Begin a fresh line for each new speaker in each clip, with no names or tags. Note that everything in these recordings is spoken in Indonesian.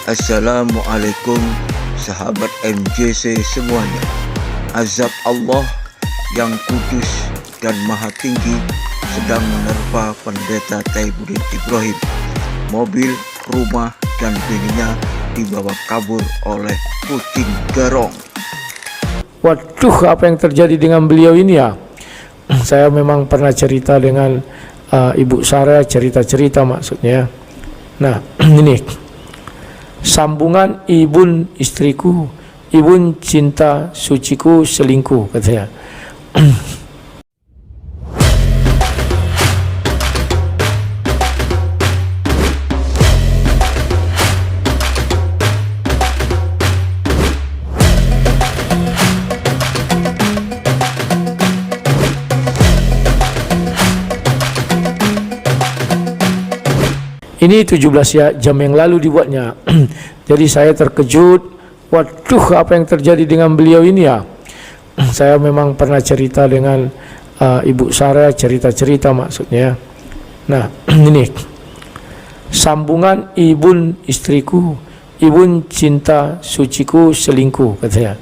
Assalamualaikum sahabat MJC semuanya. Azab Allah yang kudus dan maha tinggi sedang menerpa pendeta Taibuddin Ibrahim. Mobil, rumah, dan bininya dibawa kabur oleh kucing garong.
Waduh, apa yang terjadi dengan beliau ini ya? Saya memang pernah cerita dengan Ibu Sarah, cerita-cerita maksudnya. Nah, ini sambungan ibun istriku, ibun cinta suciku selingkuh, katanya. Ini 17 jam yang lalu dibuatnya. Jadi saya terkejut. Waduh, apa yang terjadi dengan beliau ini ya? Saya memang pernah cerita dengan Ibu Sarah, cerita-cerita maksudnya. Nah, ini sambungan ibun istriku, ibun cinta suciku selingkuh, katanya.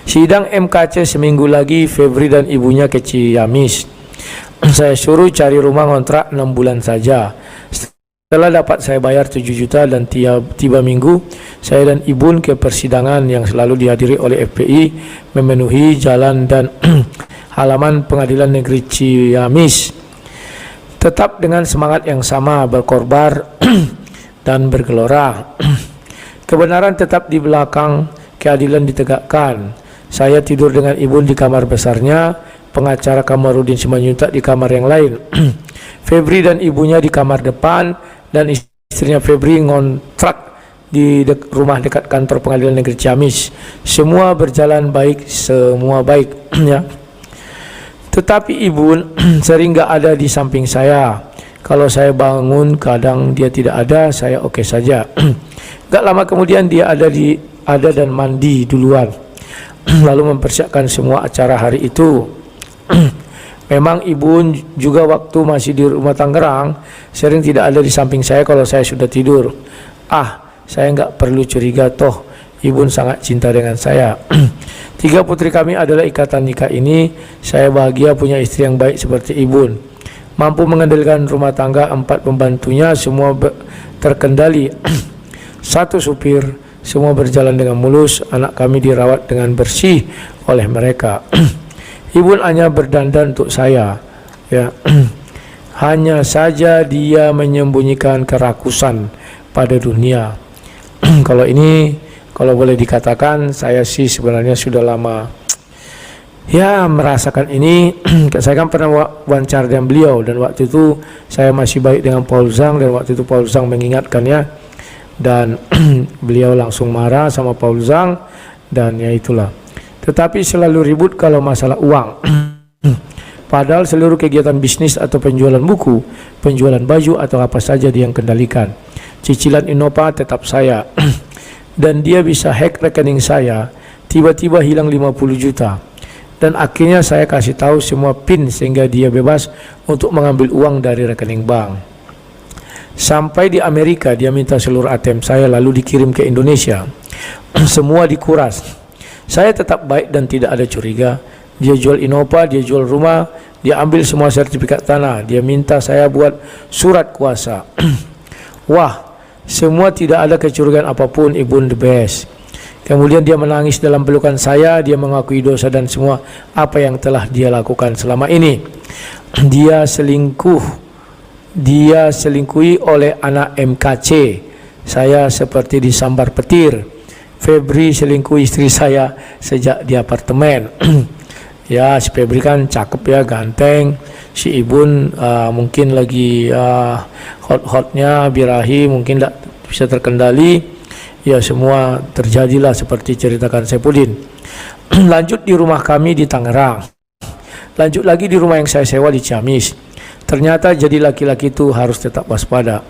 Sidang MKC seminggu lagi, Febri dan ibunya ke Ciamis. Saya suruh cari rumah kontrak 6 bulan saja. Setelah dapat saya bayar 7 juta dan tiba minggu, saya dan Ibun ke persidangan yang selalu dihadiri oleh FPI, memenuhi jalan dan halaman Pengadilan Negeri Ciamis. Tetap dengan semangat yang sama, berkorbar dan bergelora. Kebenaran tetap di belakang, keadilan ditegakkan. Saya tidur dengan Ibun di kamar besarnya, pengacara Kamarudin Simanjuntak di kamar yang lain. Febri dan ibunya di kamar depan, dan istrinya Febri ngontrak di rumah dekat kantor Pengadilan Negeri Ciamis. Semua berjalan baik, semua baik. Ya. Tetapi Ibun sering gak ada di samping saya. Kalau saya bangun kadang dia tidak ada, saya oke saja. Gak lama kemudian dia ada dan mandi duluan, lalu mempersiapkan semua acara hari itu. Memang Ibun juga waktu masih di rumah Tangerang sering tidak ada di samping saya kalau saya sudah tidur. Saya nggak perlu curiga, toh Ibun sangat cinta dengan saya. 3 putri kami adalah ikatan nikah ini. Saya bahagia punya istri yang baik seperti Ibun, mampu mengendalikan rumah tangga, 4 pembantunya semua terkendali. 1 supir, semua berjalan dengan mulus. Anak kami dirawat dengan bersih oleh mereka. Ibun hanya berdandan untuk saya, ya. Hanya saja dia menyembunyikan kerakusan pada dunia. Kalau boleh dikatakan, saya sih sebenarnya sudah lama ya merasakan ini. Saya kan pernah wawancara dengan beliau, dan waktu itu saya masih baik dengan Paul Zhang, dan waktu itu Paul Zhang mengingatkannya, dan beliau langsung marah sama Paul Zhang, dan ya itulah. Tetapi selalu ribut kalau masalah uang. Padahal seluruh kegiatan bisnis atau penjualan buku, penjualan baju atau apa saja dia yang kendalikan. Cicilan Innova tetap saya. Dan dia bisa hack rekening saya, tiba-tiba hilang 50 juta. Dan akhirnya saya kasih tahu semua PIN sehingga dia bebas untuk mengambil uang dari rekening bank. Sampai di Amerika dia minta seluruh ATM saya lalu dikirim ke Indonesia. Semua dikuras. Saya tetap baik dan tidak ada curiga. Dia jual Innova, dia jual rumah, dia ambil semua sertifikat tanah, dia minta saya buat surat kuasa. Wah, semua tidak ada kecurigaan apapun. Ibun the best. Kemudian dia menangis dalam pelukan saya. Dia mengakui dosa dan semua apa yang telah dia lakukan selama ini. Dia selingkuhi oleh anak MKC. Saya seperti disambar petir. Febri selingkuh istri saya sejak di apartemen. Ya, si Febri kan cakep ya, ganteng. Si Ibun mungkin lagi hot-hotnya, birahi, mungkin tidak bisa terkendali. Ya, semua terjadilah seperti ceritakan Saifuddin. Lanjut di rumah kami di Tangerang. Lanjut lagi di rumah yang saya sewa di Ciamis. Ternyata jadi laki-laki itu harus tetap waspada.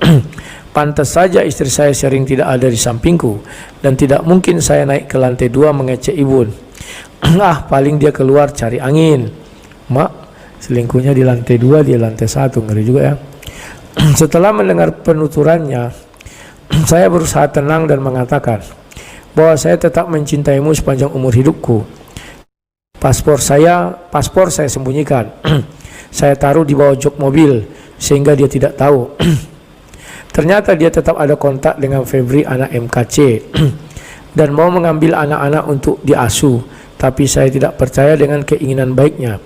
Pantas saja istri saya sering tidak ada di sampingku, dan tidak mungkin saya naik ke lantai 2 mengecek Ibun. Paling dia keluar cari angin. Mak, selingkuhnya di lantai 2, dia lantai 1, ngeri juga ya. Setelah mendengar penuturannya, Saya berusaha tenang dan mengatakan bahwa saya tetap mencintaimu sepanjang umur hidupku. Paspor saya sembunyikan. Saya taruh di bawah jok mobil sehingga dia tidak tahu. Ternyata dia tetap ada kontak dengan Febri anak MKC dan mau mengambil anak-anak untuk diasuh, tapi saya tidak percaya dengan keinginan baiknya.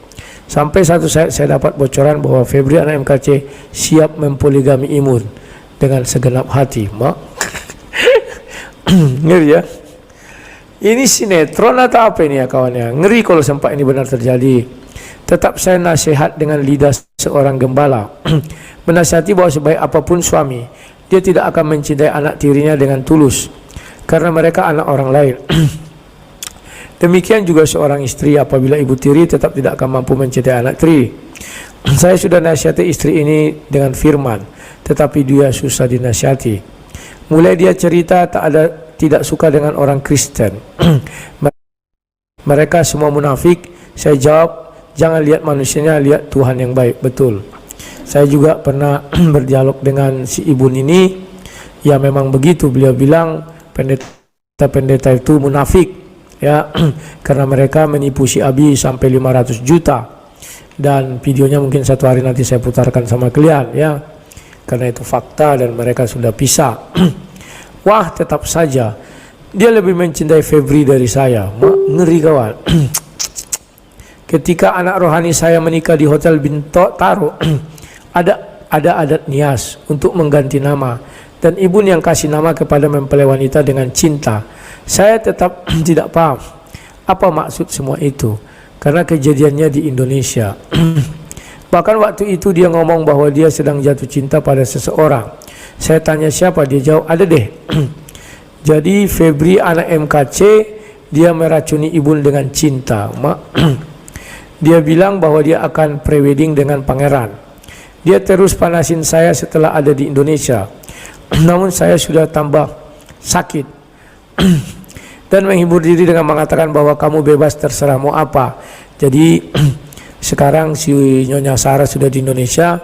Sampai satu saat saya dapat bocoran bahwa Febri anak MKC siap mempoligami Imun dengan segenap hati. Mak, ngeri ya. Ini sinetron atau apa ini ya kawannya? Ngeri kalau sampai ini benar terjadi. Tetap saya nasihat dengan lidah seorang gembala. Menasihati bahwa sebaik apapun suami, dia tidak akan mencintai anak tirinya dengan tulus, karena mereka anak orang lain. Demikian juga seorang istri apabila ibu tiri tetap tidak akan mampu mencintai anak tiri. Saya sudah nasihati istri ini dengan firman, tetapi dia susah dinasihati. Mulai dia cerita tidak suka dengan orang Kristen. Mereka semua munafik. Saya jawab, jangan lihat manusianya, lihat Tuhan yang baik. Betul. Saya juga pernah berdialog dengan si ibu ini. Ya memang begitu, beliau bilang pendeta itu munafik, ya, karena mereka menipu si Abi sampai 500 juta. Dan videonya mungkin satu hari nanti saya putarkan sama kalian, ya, karena itu fakta dan mereka sudah pisah. Wah, tetap saja dia lebih mencintai Febri dari saya. Ngeri kawan. Ketika anak rohani saya menikah di Hotel Bintaro Taro, ada adat nias untuk mengganti nama, dan ibu yang kasih nama kepada mempelai wanita dengan cinta. Saya tetap tidak paham apa maksud semua itu, karena kejadiannya di Indonesia. Bahkan waktu itu dia ngomong bahwa dia sedang jatuh cinta pada seseorang. Saya tanya siapa, dia jawab ada deh. Jadi Febri anak MKC, dia meracuni ibu dengan cinta. Dia bilang bahwa dia akan prewedding dengan pangeran. Dia terus panasin saya setelah ada di Indonesia. Namun saya sudah tambah sakit dan menghibur diri dengan mengatakan bahwa kamu bebas, terserah mau apa. Jadi sekarang si Nyonya Sarah sudah di Indonesia.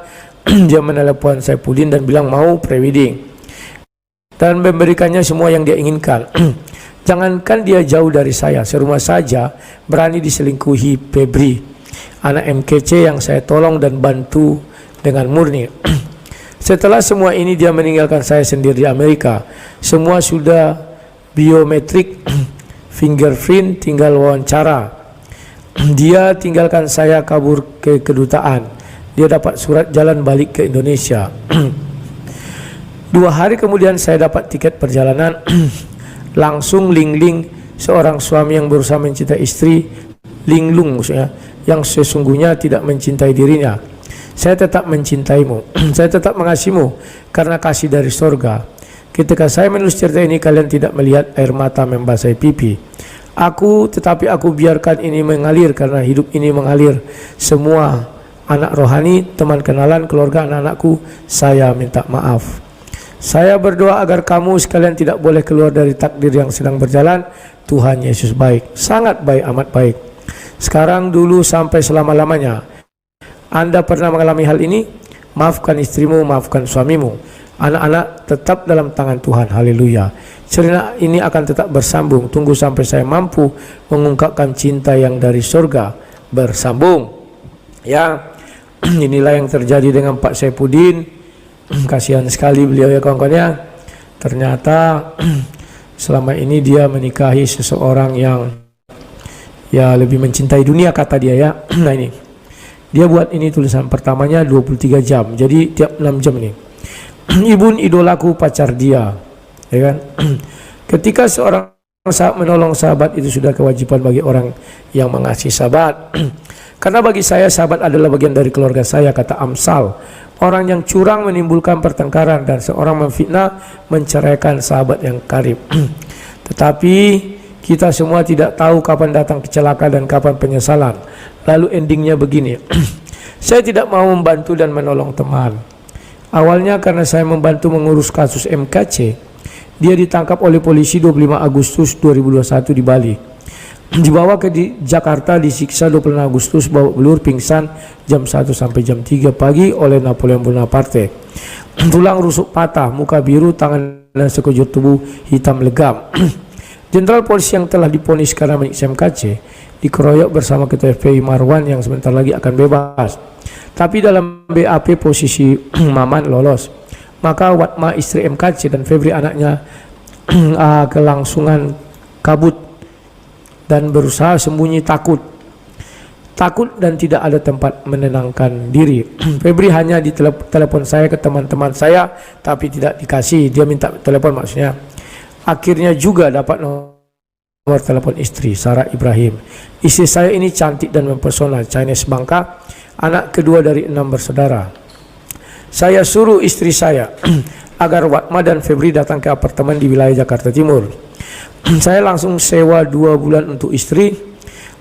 Dia menelepon Saipudin dan bilang mau prewedding dan memberikannya semua yang dia inginkan. Jangankan dia jauh dari saya, serumah saja berani diselingkuhi Febri anak MKC yang saya tolong dan bantu dengan murni. Setelah semua ini dia meninggalkan saya sendiri di Amerika. Semua sudah biometrik, fingerprint, tinggal wawancara. Dia tinggalkan saya kabur ke kedutaan. Dia dapat surat jalan balik ke Indonesia. 2 hari kemudian saya dapat tiket perjalanan. Langsung Ling-Ling, seorang suami yang berusaha mencintai istri, linglung maksudnya, yang sesungguhnya tidak mencintai dirinya. Saya tetap mencintaimu. Saya tetap mengasihimu karena kasih dari sorga. Ketika saya menulis cerita ini, kalian tidak melihat air mata membasahi pipi. Tetapi aku biarkan ini mengalir karena hidup ini mengalir. Semua anak rohani, teman kenalan, keluarga anak-anakku, saya minta maaf. Saya berdoa agar kamu sekalian tidak boleh keluar dari takdir yang sedang berjalan. Tuhan Yesus baik, sangat baik, amat baik. Sekarang, dulu, sampai selama-lamanya. Anda pernah mengalami hal ini? Maafkan istrimu, maafkan suamimu. Anak-anak tetap dalam tangan Tuhan. Haleluya. Cerita ini akan tetap bersambung. Tunggu sampai saya mampu mengungkapkan cinta yang dari surga. Bersambung. Ya, inilah yang terjadi dengan Pak Saipudin. Kasihan sekali beliau ya kawan-kawannya. Ternyata selama ini dia menikahi seseorang yang ya lebih mencintai dunia kata dia ya. Nah ini dia buat ini tulisan pertamanya 23 jam, jadi tiap 6 jam ini. Ibun idolaku, pacar dia, ya kan? Ketika seorang sahabat menolong sahabat, itu sudah kewajiban bagi orang yang mengasihi sahabat. Karena bagi saya sahabat adalah bagian dari keluarga saya, kata Amsal. Orang yang curang menimbulkan pertengkaran, dan seorang memfitnah menceraikan sahabat yang karib. Tetapi kita semua tidak tahu kapan datang kecelakaan dan kapan penyesalan. Lalu endingnya begini. Saya tidak mau membantu dan menolong teman. Awalnya karena saya membantu mengurus kasus MKC. Dia ditangkap oleh polisi 25 Agustus 2021 di Bali. Dibawa ke Jakarta, disiksa 26 Agustus, bawa belur, pingsan jam 1 sampai jam 3 pagi oleh Napoleon Bonaparte. Tulang rusuk patah, muka biru, tangan dan sekujur tubuh hitam legam. Jenderal polisi yang telah diponis karena menyiksa MKC dikeroyok bersama Ketua FPI Marwan yang sebentar lagi akan bebas. Tapi dalam BAP posisi Maman lolos. Maka Watma istri MKC dan Febri anaknya kelangsungan kabut dan berusaha sembunyi takut dan tidak ada tempat menenangkan diri. Febri hanya ditelepon saya ke teman-teman saya tapi tidak dikasih. Dia minta telepon maksudnya. Akhirnya juga dapat nomor telepon istri Sarah Ibrahim. Istri saya ini cantik dan mempesona, Chinese Bangka, anak kedua dari 6 bersaudara. Saya suruh istri saya agar Watma dan Febri datang ke apartemen di wilayah Jakarta Timur. Saya langsung sewa 2 bulan untuk istri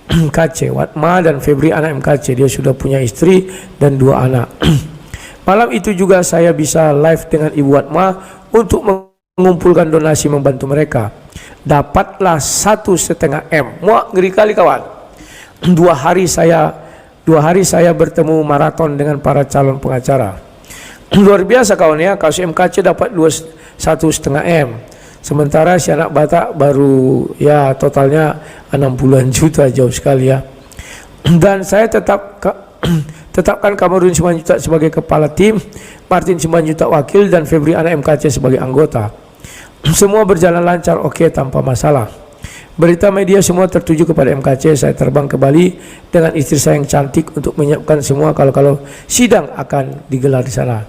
KC, Watma dan Febri anak MKC. Dia sudah punya istri dan 2 anak. Malam itu juga saya bisa live dengan Ibu Watma untuk mengumpulkan donasi membantu mereka. Dapatlah 1,5 M. Muak, ngeri kali kawan. 2 hari saya bertemu maraton dengan para calon pengacara. Luar biasa kawan ya. Kasus MKC dapat 1,5 M. Sementara si anak Batak baru ya totalnya 60-an juta, jauh sekali ya. Dan saya tetapkan Kamarudin 9 juta sebagai kepala tim, Martin 9 juta wakil, dan Febri anak MKC sebagai anggota. Semua berjalan lancar, oke, tanpa masalah. Berita media semua tertuju kepada MKC. Saya terbang ke Bali dengan istri saya yang cantik untuk menyiapkan semua kalau sidang akan digelar di sana.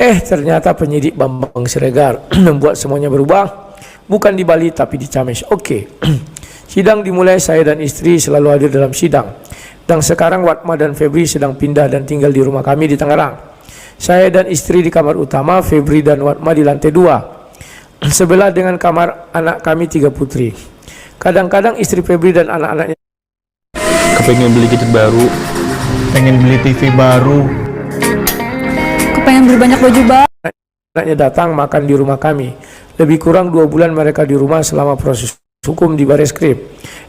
Ternyata penyidik Bambang Siregar membuat semuanya berubah. Bukan di Bali tapi di Ciamis. Oke. Sidang dimulai, saya dan istri selalu hadir dalam sidang. Dan sekarang Watma dan Febri sedang pindah dan tinggal di rumah kami di Tangerang. Saya dan istri di kamar utama, Febri dan Watma di lantai 2. Sebelah dengan kamar anak kami 3 putri. Kadang-kadang istri Febri dan anak-anaknya
kepengen beli gadget baru, pengen beli TV baru,
pengen beli banyak baju baru.
Anaknya datang makan di rumah kami. Lebih kurang 2 bulan mereka di rumah selama proses hukum di Bareskrim.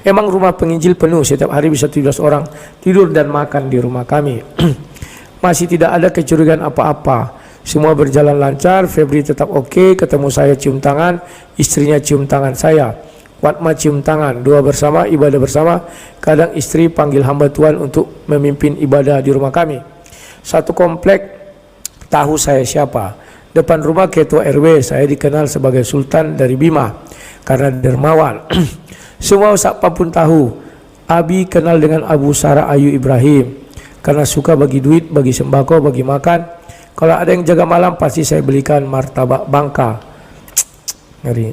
Emang rumah penginjil penuh, setiap hari bisa 17 orang tidur dan makan di rumah kami. Masih tidak ada kecurigaan apa-apa. Semua berjalan lancar. Febri tetap oke. Ketemu saya cium tangan, istrinya cium tangan saya. Watma cium tangan, doa bersama, ibadah bersama. Kadang istri panggil hamba Tuhan untuk memimpin ibadah di rumah kami. Satu komplek tahu saya siapa. Depan rumah ketua RW, saya dikenal sebagai Sultan dari Bima karena dermawan. Semua siapa pun tahu. Abi kenal dengan Abu Sarah Ayu Ibrahim karena suka bagi duit, bagi sembako, bagi makan. Kalau ada yang jaga malam pasti saya belikan martabak Bangka. Ngeri.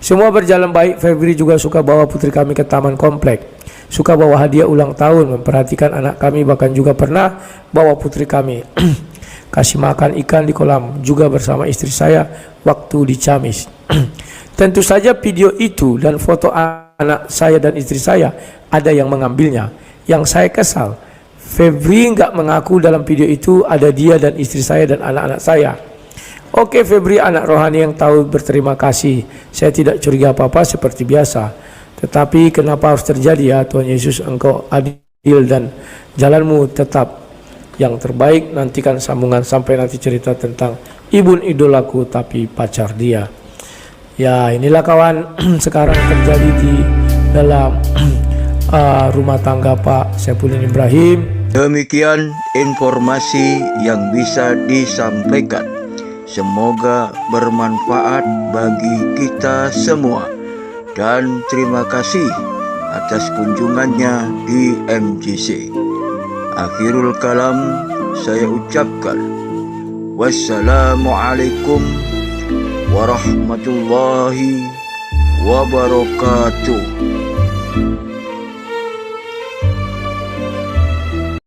Semua berjalan baik. Febri juga suka bawa putri kami ke taman komplek. Suka bawa hadiah ulang tahun, memperhatikan anak kami, bahkan juga pernah bawa putri kami kasih makan ikan di kolam juga bersama istri saya waktu di Ciamis. Tentu saja video itu dan foto anak saya dan istri saya ada yang mengambilnya. Yang saya kesal, Febri nggak mengaku dalam video itu ada dia dan istri saya dan anak-anak saya. Oke, Febri anak rohani yang tahu berterima kasih. Saya tidak curiga apa-apa seperti biasa. Tetapi kenapa harus terjadi ya Tuhan Yesus, Engkau adil dan jalanmu tetap yang terbaik. Nantikan sambungan sampai nanti cerita tentang ibu idolaku tapi pacar dia. Ya inilah kawan sekarang terjadi di dalam rumah tangga Pak Saifuddin Ibrahim.
Demikian informasi yang bisa disampaikan. Semoga bermanfaat bagi kita semua. Dan terima kasih atas kunjungannya di MJC. Akhirul kalam saya ucapkan wassalamualaikum warahmatullahi wabarakatuh.